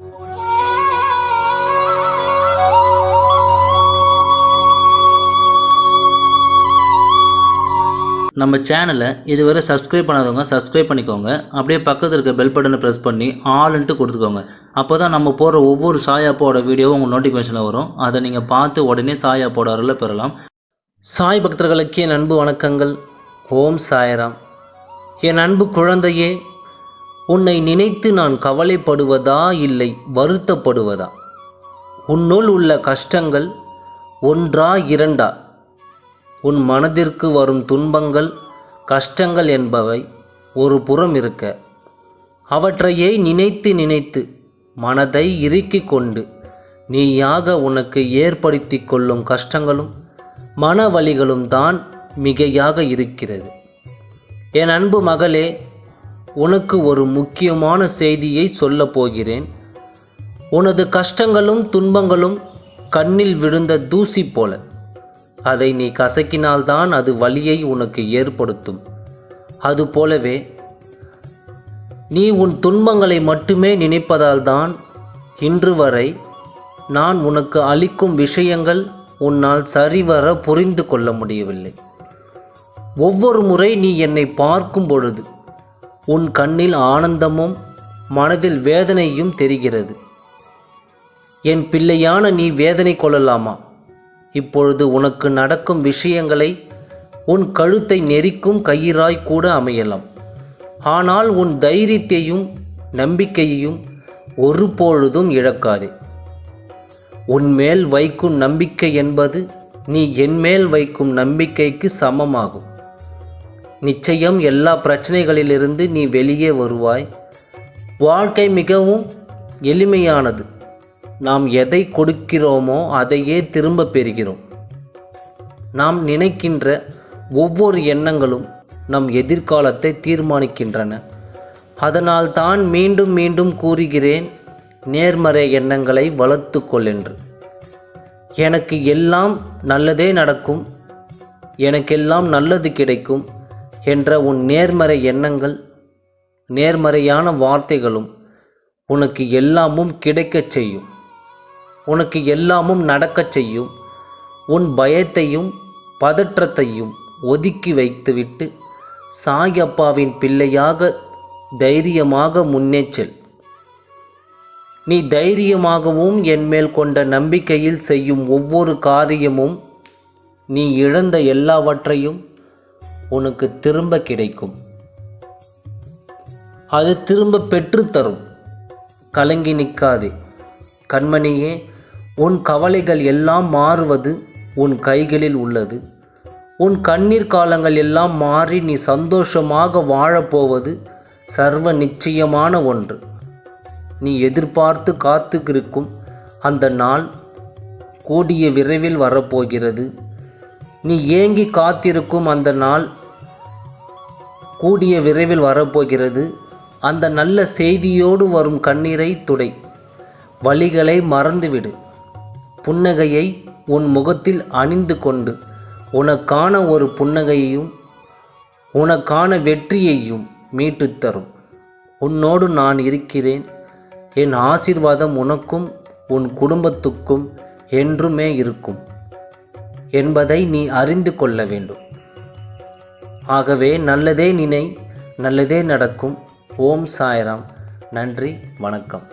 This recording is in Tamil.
நம்ம சேனலை இதுவரை சப்ஸ்கிரைப் பண்ணாதவங்க சப்ஸ்கிரைப் பண்ணிக்கோங்க. அப்படியே பக்கத்தில் இருக்க பெல் பட்டனை ப்ரெஸ் பண்ணி ஆல்ன்ட்டு கொடுத்துக்கோங்க. அப்போ தான் நம்ம போடுற ஒவ்வொரு சாயாப்போட வீடியோவும் உங்கள் நோட்டிஃபிகேஷனில் வரும். அதை நீங்கள் பார்த்து உடனே சாயாப்போட அருளை பெறலாம். சாய் பக்தர்களுக்கு என் அன்பு வணக்கங்கள். ஓம் சாய்ராம். என் அன்பு குழந்தையே, உன்னை நினைத்து நான் கவலைப்படுவதா இல்லை வருத்தப்படுவதா? உன்னுள் உள்ள கஷ்டங்கள் ஒன்றா இரண்டா? உன் மனதிற்கு வரும் துன்பங்கள் கஷ்டங்கள் என்பவை ஒரு புறம் இருக்க, அவற்றையே நினைத்து நினைத்து மனதை இறுக்கிக் கொண்டு நீயாக உனக்கு ஏற்படுத்தி கொள்ளும் கஷ்டங்களும் மன வலிகளும் தான் மிகையாக இருக்கிறது. என் அன்பு மகளே, உனக்கு ஒரு முக்கியமான செய்தியை சொல்லப் போகிறேன். உனது கஷ்டங்களும் துன்பங்களும் கண்ணில் விழுந்த தூசி போல. அதை நீ கசக்கினால்தான் அது வலியை உனக்கு ஏற்படுத்தும். அதுபோலவே நீ உன் துன்பங்களை மட்டுமே நினைப்பதால்தான் இன்று வரை நான் உனக்கு அளிக்கும் விஷயங்கள் உன்னால் சரிவர புரிந்து கொள்ள முடியவில்லை. ஒவ்வொரு முறை நீ என்னை பார்க்கும் பொழுது உன் கண்ணில் ஆனந்தமும் மனதில் வேதனையும் தெரிகிறது. என் பிள்ளையான நீ வேதனை கொள்ளலாமா? இப்பொழுது உனக்கு நடக்கும் விஷயங்களை உன் கழுத்தை நெரிக்கும் கயிறாய் கூட அமையலாம். ஆனால் உன் தைரியத்தையும் நம்பிக்கையையும் ஒருபொழுதும் இழக்காதே. உன்மேல் வைக்கும் நம்பிக்கை என்பது நீ என்மேல் வைக்கும் நம்பிக்கைக்கு சமமாகும். நிச்சயம் எல்லா பிரச்சனைகளிலிருந்து நீ வெளியே வருவாய். வாழ்க்கை மிகவும் எளிமையானது. நாம் எதை கொடுக்கிறோமோ அதையே திரும்ப பெறுகிறோம். நாம் நினைக்கின்ற ஒவ்வொரு எண்ணங்களும் நம் எதிர்காலத்தை தீர்மானிக்கின்றன. அதனால் தான் மீண்டும் மீண்டும் கூறுகிறேன், நேர்மறை எண்ணங்களை வளர்த்து கொள் என்று. எனக்கு எல்லாம் நல்லதே நடக்கும், எனக்கெல்லாம் நல்லது கிடைக்கும் என்ற உன் நேர்மறை எண்ணங்கள் நேர்மறையான வார்த்தைகளும் உனக்கு எல்லாமும் கிடைக்கச் செய்யும். உனக்கு எல்லாமும் நடக்கச் செய்யும். உன் பயத்தையும் பதற்றத்தையும் ஒதுக்கி வைத்துவிட்டு சாயப்பாவின் பிள்ளையாக தைரியமாக முன்னே செல். நீ தைரியமாகவும் என்மேல் கொண்ட நம்பிக்கையில் செய்யும் ஒவ்வொரு காரியமும் நீ இழந்த எல்லாவற்றையும் உனக்கு திரும்ப கிடைக்கும். அது திரும்ப பெற்றுத்தரும். கலங்கி நிற்காதே கண்மணியே. உன் கவலைகள் எல்லாம் மாறுவது உன் கைகளில் உள்ளது. உன் கண்ணீர் காலங்கள் எல்லாம் மாறி நீ சந்தோஷமாக வாழப்போவது சர்வ நிச்சயமான ஒன்று. நீ எதிர்பார்த்து காத்துக்கிருக்கும் அந்த நாள் கூடிய விரைவில் வரப்போகிறது. நீ ஏங்கி காத்திருக்கும் அந்த நாள் கூடிய விரைவில் வரப்போகிறது. அந்த நல்ல செய்தியோடு வரும் கண்ணீரை துடை. வலிகளை மறந்துவிடு. புன்னகையை உன் முகத்தில் அணிந்து கொண்டு உனக்கான ஒரு புன்னகையையும் உனக்கான வெற்றியையும் மீட்டுத் தரும். உன்னோடு நான் இருக்கிறேன். என் ஆசீர்வாதம் உனக்கும் உன் குடும்பத்துக்கும் என்றுமே இருக்கும் என்பதை நீ அறிந்து கொள்ள வேண்டும். ஆகவே நல்லதே நினை, நல்லதே நடக்கும். ஓம் சாய்ராம். நன்றி, வணக்கம்.